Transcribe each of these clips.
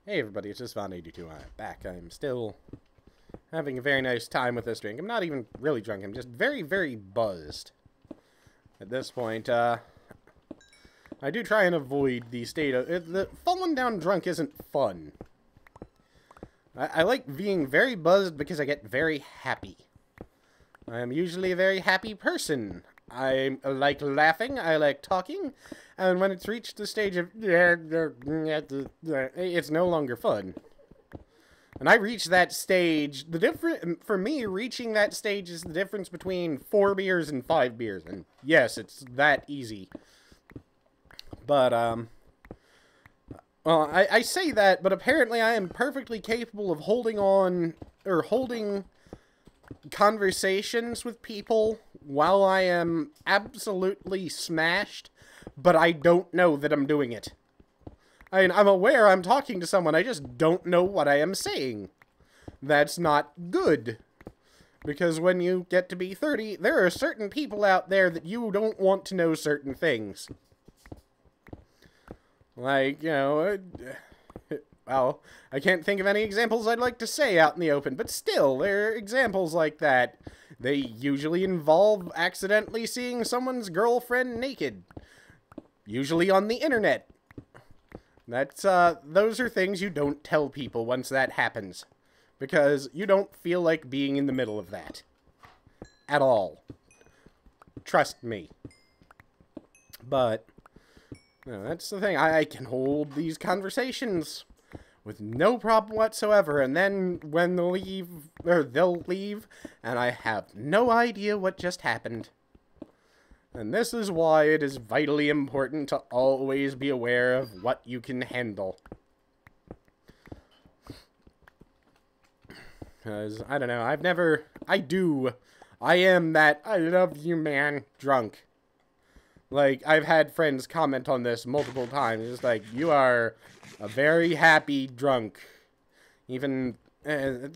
Hey everybody, it's just Von82. I'm back. I'm still having a very nice time with this drink. I'm not even really drunk. I'm just very, very buzzed. At this point, I do try and avoid the state of... falling down drunk isn't fun. I like being very buzzed because I get very happy. I'm usually a very happy person. I like laughing, I like talking, and when it's reached the stage of it's no longer fun. And I reach that stage, for me, reaching that stage is the difference between 4 beers and 5 beers. And yes, it's that easy. But, well, I say that, but apparently I am perfectly capable of holding conversations with people while I am absolutely smashed, but I don't know that I'm doing it. I mean, I'm aware I'm talking to someone, I just don't know what I am saying. That's not good. Because when you get to be 30, there are certain people out there that you don't want to know certain things. Like, you know, well, I can't think of any examples I'd like to say out in the open, but still, there are examples like that. They usually involve accidentally seeing someone's girlfriend naked. Usually on the internet. That's, those are things you don't tell people once that happens. Because you don't feel like being in the middle of that. At all. Trust me. But, you know, that's the thing. I can hold these conversations with no problem whatsoever, and then when they'll leave, and I have no idea what just happened. And this is why it is vitally important to always be aware of what you can handle. Because, I don't know, I am that I love you man drunk. Like, I've had friends comment on this multiple times. It's like, you are a very happy drunk. Even, the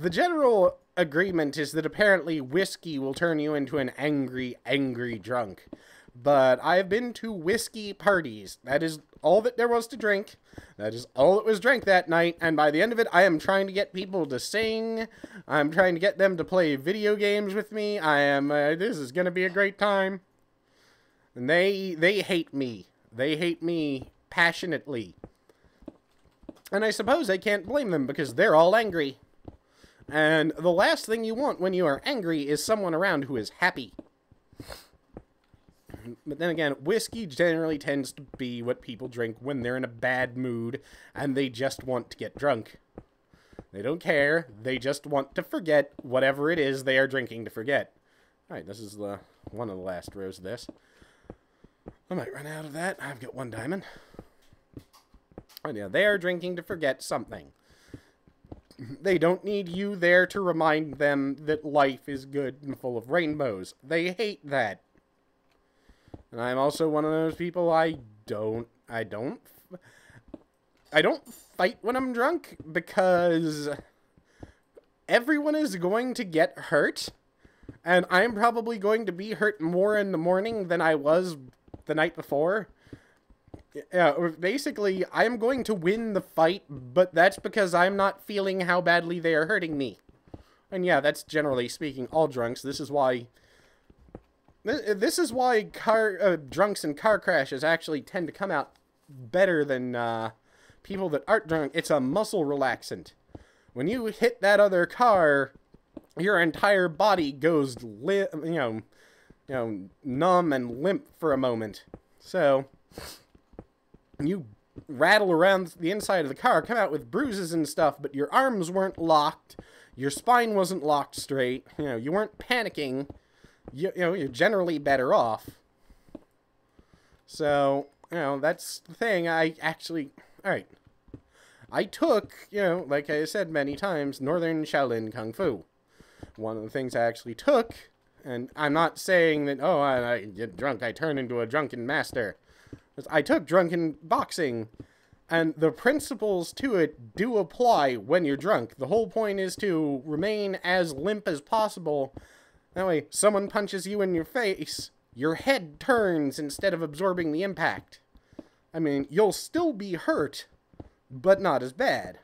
general agreement is that apparently whiskey will turn you into an angry, angry drunk. But I've been to whiskey parties. That is all that there was to drink. That is all that was drank that night. And by the end of it, I am trying to get people to sing. I'm trying to get them to play video games with me. This is going to be a great time. And they hate me. They hate me passionately. And I suppose I can't blame them because they're all angry. And the last thing you want when you are angry is someone around who is happy. But then again, whiskey generally tends to be what people drink when they're in a bad mood and they just want to get drunk. They don't care. They just want to forget whatever it is they are drinking to forget. Alright, this is one of the last rows of this. I might run out of that. I've got 1 diamond. Oh yeah, they are drinking to forget something. They don't need you there to remind them that life is good and full of rainbows. They hate that. And I'm also one of those people, I don't fight when I'm drunk because everyone is going to get hurt. And I'm probably going to be hurt more in the morning than I was the night before. Yeah, basically, I'm going to win the fight, but that's because I'm not feeling how badly they are hurting me. And yeah, that's generally speaking all drunks. This is why drunks and car crashes actually tend to come out better than people that aren't drunk. It's a muscle relaxant. When you hit that other car, your entire body goes numb and limp for a moment. So you rattle around the inside of the car, come out with bruises and stuff, but your arms weren't locked, your spine wasn't locked straight, you weren't panicking, you're generally better off. So, that's the thing. Alright. I took, like I said many times, Northern Shaolin Kung Fu. One of the things I actually took, and I'm not saying that, oh, I get drunk, I turn into a drunken master. I took drunken boxing, and the principles to it do apply when you're drunk. The whole point is to remain as limp as possible. That way, someone punches you in your face, your head turns instead of absorbing the impact. I mean, you'll still be hurt, but not as bad.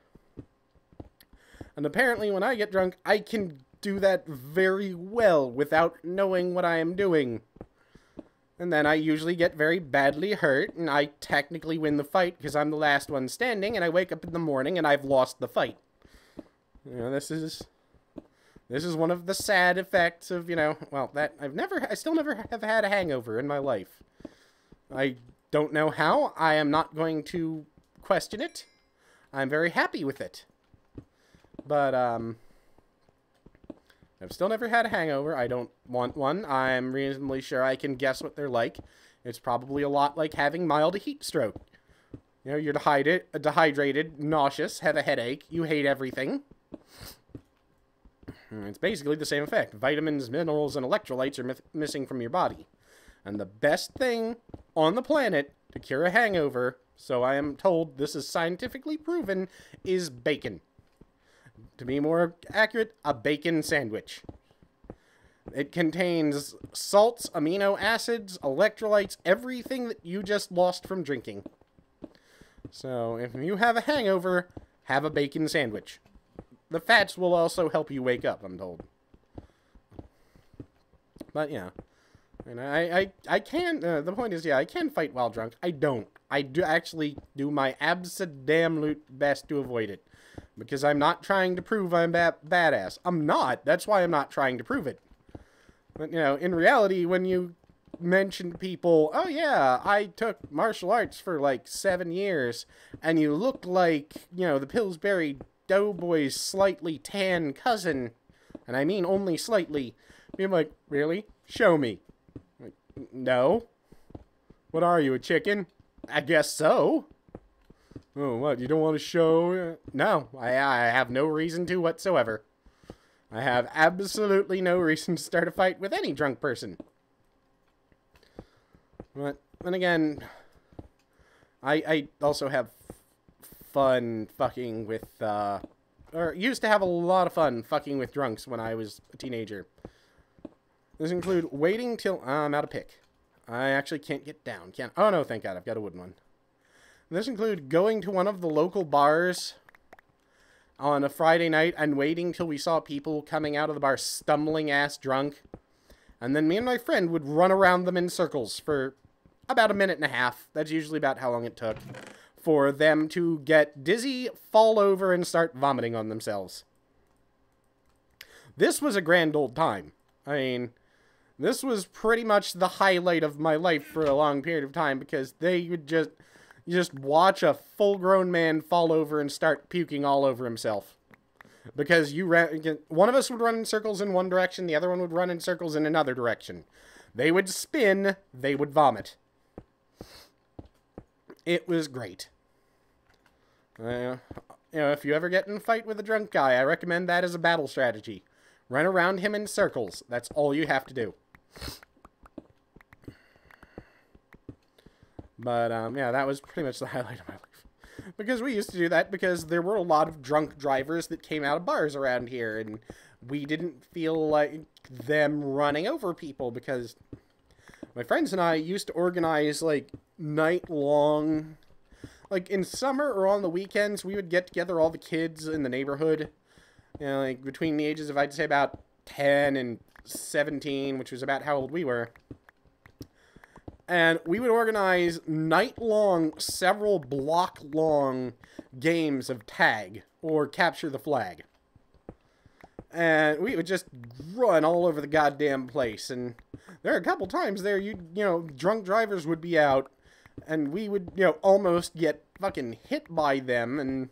And apparently when I get drunk, I can do that very well without knowing what I am doing. And then I usually get very badly hurt, and I technically win the fight because I'm the last one standing, and I wake up in the morning and I've lost the fight. You know, this is one of the sad effects of, you know, well, that I still never have had a hangover in my life. I don't know how. I am not going to question it. I'm very happy with it. But, I've still never had a hangover. I don't want one. I'm reasonably sure I can guess what they're like. It's probably a lot like having mild heat stroke. You know, you're dehydrated, nauseous, have a headache, you hate everything. It's basically the same effect. Vitamins, minerals, and electrolytes are missing from your body. And the best thing on the planet to cure a hangover, so I am told this is scientifically proven, is bacon. To be more accurate, a bacon sandwich. It contains salts, amino acids, electrolytes, everything that you just lost from drinking. So, if you have a hangover, have a bacon sandwich. The fats will also help you wake up, I'm told. But, yeah. And I can, the point is, yeah, I can fight while drunk. I don't. I do actually do my abso-damn-lute best to avoid it. Because I'm not trying to prove I'm badass. I'm not. That's why I'm not trying to prove it. But, you know, in reality, when you mention to people, oh yeah, I took martial arts for like 7 years, and you look like, you know, the Pillsbury Doughboy's slightly tan cousin, and I mean only slightly, you're like, really? Show me. Like, no. What are you, a chicken? I guess so. Oh, what, you don't want to show? No, I have no reason to whatsoever. I have absolutely no reason to start a fight with any drunk person. But, then again, I also have fun fucking with, or used to have a lot of fun fucking with drunks when I was a teenager. This include waiting till I'm out of pick. I actually can't get down, can't. Oh no, thank God, I've got a wooden one. This include going to one of the local bars on a Friday night and waiting till we saw people coming out of the bar stumbling ass drunk. And then me and my friend would run around them in circles for about 1.5 minutes. That's usually about how long it took for them to get dizzy, fall over, and start vomiting on themselves. This was a grand old time. I mean, this was pretty much the highlight of my life for a long period of time because they would just watch a full-grown man fall over and start puking all over himself. Because one of us would run in circles in one direction, the other one would run in circles in another direction. They would spin, they would vomit. It was great. You know, if you ever get in a fight with a drunk guy, I recommend that as a battle strategy. Run around him in circles. That's all you have to do. But, yeah, that was pretty much the highlight of my life. Because we used to do that because there were a lot of drunk drivers that came out of bars around here, and we didn't feel like them running over people because my friends and I used to organize, like, night-long, like, in summer or on the weekends, we would get together all the kids in the neighborhood, you know, like, between the ages of, I'd say, about 10 and 17, which was about how old we were. And we would organize night-long, several block-long games of tag, or capture the flag. And we would just run all over the goddamn place. And there are a couple times there, you know, drunk drivers would be out, and we would, you know, almost get fucking hit by them, and,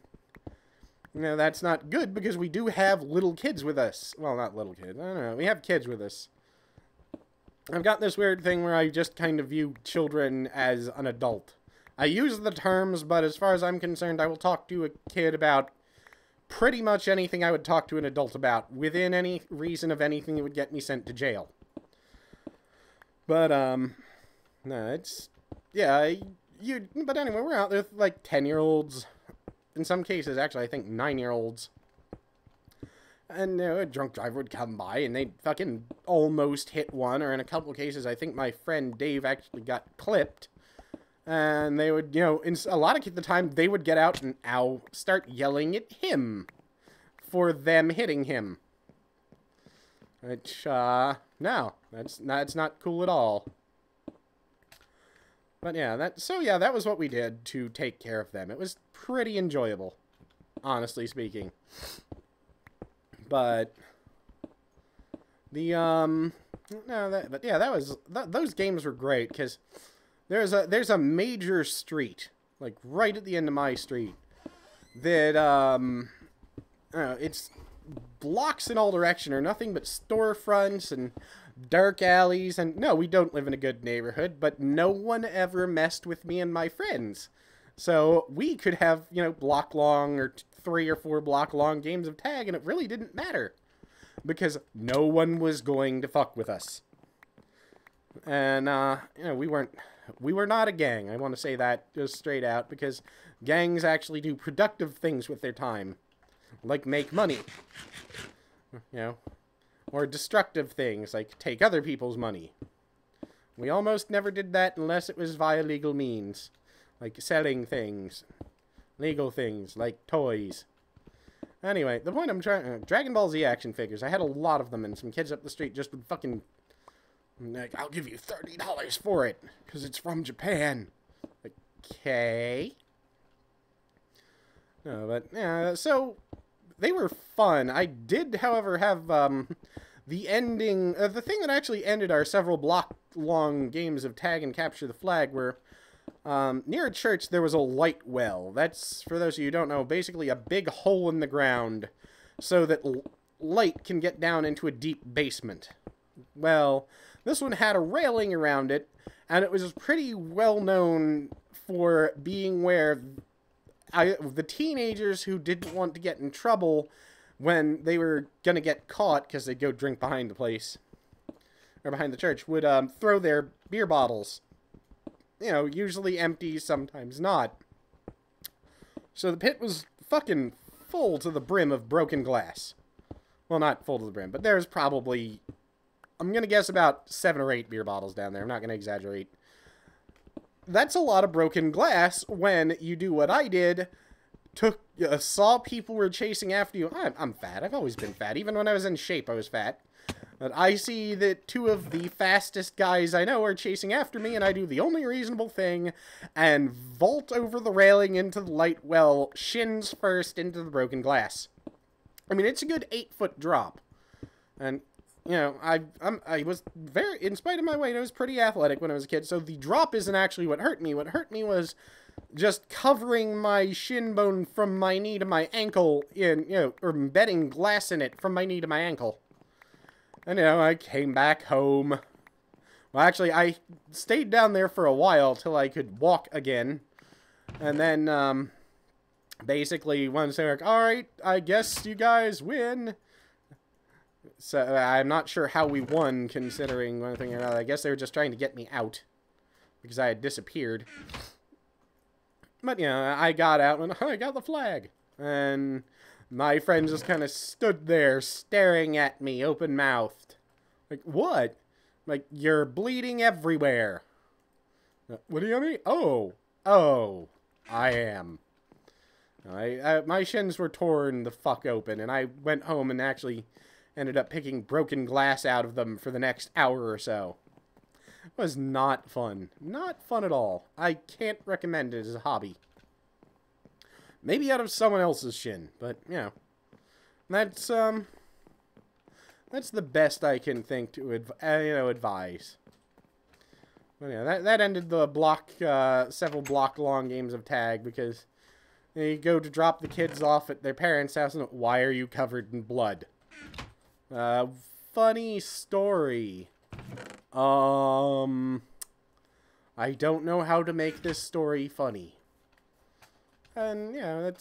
you know, that's not good, because we do have little kids with us. Well, not little kids, I don't know, we have kids with us. I've got this weird thing where I just kind of view children as an adult. I use the terms, but as far as I'm concerned, I will talk to a kid about pretty much anything I would talk to an adult about, within any reason of anything that would get me sent to jail. But, no, it's, yeah, but anyway, we're out there with, like, 10-year-olds, in some cases, actually, I think 9-year-olds. And, you know, a drunk driver would come by, and they'd fucking almost hit one, or in a couple of cases, I think my friend Dave actually got clipped. And they would, you know, in a lot of the time, they would get out and start yelling at him for them hitting him. Which, no, that's not cool at all. But yeah, that was what we did to take care of them. It was pretty enjoyable, honestly speaking. But those games were great because there's a major street, like right at the end of my street, that it's blocks in all direction are nothing but storefronts and dark alleys, and no, we don't live in a good neighborhood, but no one ever messed with me and my friends. So we could have, you know, block-long or 3 or 4 block-long games of tag, and it really didn't matter. Because no one was going to fuck with us. And, you know, we were not a gang. I want to say that just straight out, because gangs actually do productive things with their time. Like make money. You know. Or destructive things, like take other people's money. We almost never did that unless it was via legal means. Like selling things. Legal things, like toys. Anyway, the point I'm trying... Dragon Ball Z action figures. I had a lot of them, and some kids up the street just would fucking... Like, I'll give you $30 for it, because it's from Japan. Okay. No, but, yeah, so... They were fun. I did, however, have, the ending... the thing that actually ended our several block-long games of Tag and Capture the Flag were... near a church, there was a light well. That's, for those of you who don't know, basically a big hole in the ground so that light can get down into a deep basement. Well, this one had a railing around it, and it was pretty well known for being where the teenagers who didn't want to get in trouble when they were going to get caught because they'd go drink behind the place, or behind the church, would throw their beer bottles. You know, usually empty, sometimes not. So the pit was fucking full to the brim of broken glass. Well, not full to the brim, but there's probably, I'm going to guess about 7 or 8 beer bottles down there. I'm not going to exaggerate. That's a lot of broken glass when you do what I did, saw people were chasing after you. I'm fat. I've always been fat. Even when I was in shape, I was fat. But I see that 2 of the fastest guys I know are chasing after me, and I do the only reasonable thing, and vault over the railing into the light well, shins first into the broken glass. I mean, it's a good 8-foot drop. And, you know, I was very, in spite of my weight, I was pretty athletic when I was a kid, so the drop isn't actually what hurt me. What hurt me was just covering my shin bone from my knee to my ankle in, you know, or embedding glass in it from my knee to my ankle. And, you know, I came back home. Well, actually, I stayed down there for a while till I could walk again. And then, basically, once they were like, alright, I guess you guys win. So, I'm not sure how we won, considering one thing or another. I guess they were just trying to get me out. Because I had disappeared. But, you know, I got out and I got the flag. And my friend just kind of stood there staring at me open-mouthed. Like, what? Like, you're bleeding everywhere. What do you mean? Oh, I am. My shins were torn the fuck open, and I went home and actually ended up picking broken glass out of them for the next hour or so. It was not fun. Not fun at all. I can't recommend it as a hobby. Maybe out of someone else's shin, but, you know. That's the best I can think to, advise. But, yeah, that ended the several block-long games of tag, because you go to drop the kids off at their parents' house, and why are you covered in blood? Funny story. I don't know how to make this story funny. And, yeah,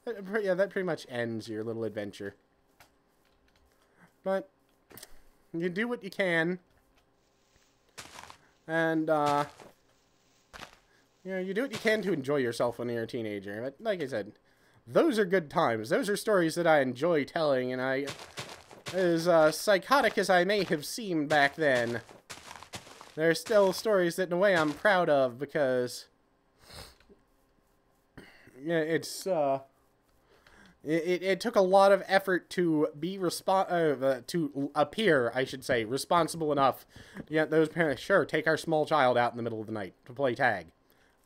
that pretty much ends your little adventure. But you do what you can. And, you do what you can to enjoy yourself when you're a teenager. But, like I said, those are good times. Those are stories that I enjoy telling, and as psychotic as I may have seemed back then, they're still stories that, in a way, I'm proud of, because it's, it took a lot of effort to be to appear, I should say, responsible enough to get those parents, sure, take our small child out in the middle of the night to play tag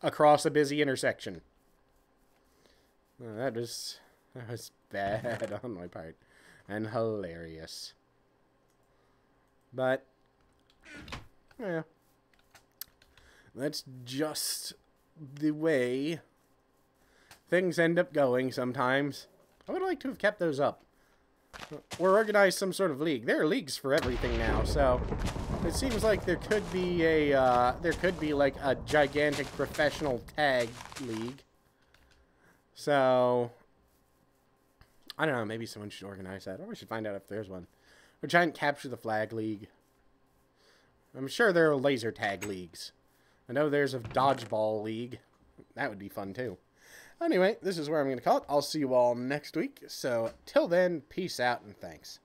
across a busy intersection. That was bad on my part. And hilarious. But, yeah. That's just the way things end up going sometimes. I would like to have kept those up. Or organized some sort of league. There are leagues for everything now, so it seems like there could be like a gigantic professional tag league. So, I don't know, maybe someone should organize that, or we should find out if there's one. Or giant capture the flag league. I'm sure there are laser tag leagues. I know there's a dodgeball league. That would be fun too. Anyway, this is where I'm going to call it. I'll see you all next week. So, till then, peace out and thanks.